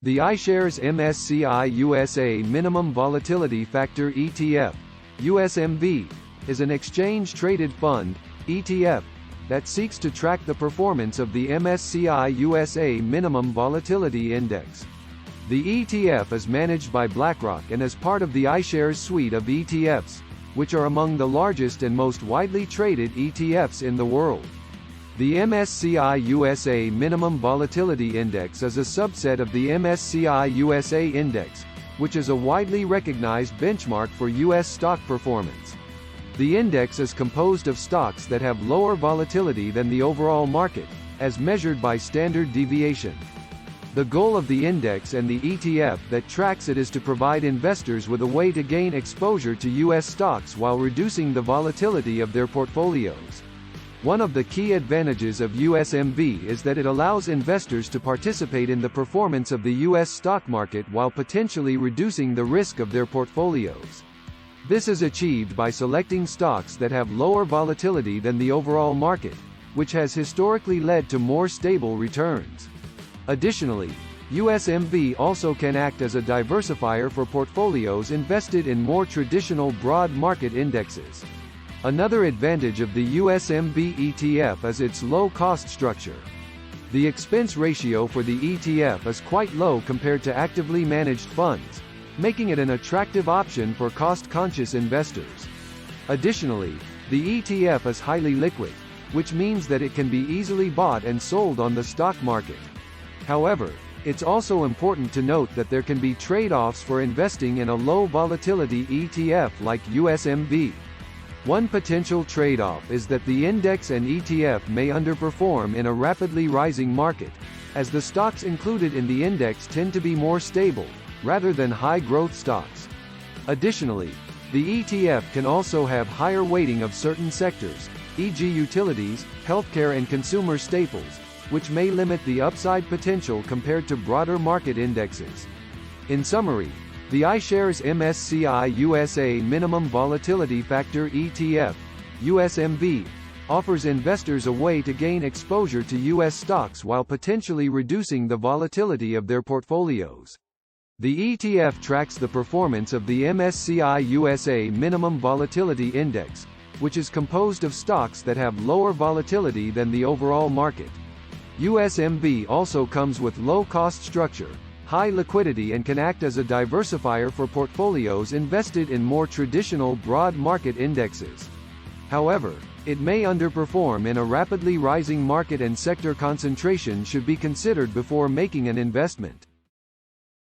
The iShares MSCI USA Minimum Volatility Factor ETF, USMV, is an exchange-traded fund, ETF, that seeks to track the performance of the MSCI USA Minimum Volatility Index. The ETF is managed by BlackRock and is part of the iShares suite of ETFs, which are among the largest and most widely traded ETFs in the world. The MSCI USA Minimum Volatility Index is a subset of the MSCI USA Index, which is a widely recognized benchmark for U.S. stock performance. The index is composed of stocks that have lower volatility than the overall market, as measured by standard deviation. The goal of the index and the ETF that tracks it is to provide investors with a way to gain exposure to U.S. stocks while reducing the volatility of their portfolios. One of the key advantages of USMV is that it allows investors to participate in the performance of the U.S. stock market while potentially reducing the risk of their portfolios. This is achieved by selecting stocks that have lower volatility than the overall market, which has historically led to more stable returns. Additionally, USMV also can act as a diversifier for portfolios invested in more traditional broad market indexes. Another advantage of the USMV ETF is its low-cost structure. The expense ratio for the ETF is quite low compared to actively managed funds, making it an attractive option for cost-conscious investors. Additionally, the ETF is highly liquid, which means that it can be easily bought and sold on the stock market. However, it's also important to note that there can be trade-offs for investing in a low-volatility ETF like USMV. One potential trade-off is that the index and ETF may underperform in a rapidly rising market, as the stocks included in the index tend to be more stable, rather than high-growth stocks. Additionally, the ETF can also have higher weighting of certain sectors, e.g. utilities, healthcare and consumer staples, which may limit the upside potential compared to broader market indexes. In summary, the iShares MSCI USA Minimum Volatility Factor ETF, USMV, offers investors a way to gain exposure to U.S. stocks while potentially reducing the volatility of their portfolios. The ETF tracks the performance of the MSCI USA Minimum Volatility Index, which is composed of stocks that have lower volatility than the overall market. USMV also comes with low-cost structure, high liquidity and can act as a diversifier for portfolios invested in more traditional broad market indexes. However, it may underperform in a rapidly rising market and sector concentration should be considered before making an investment.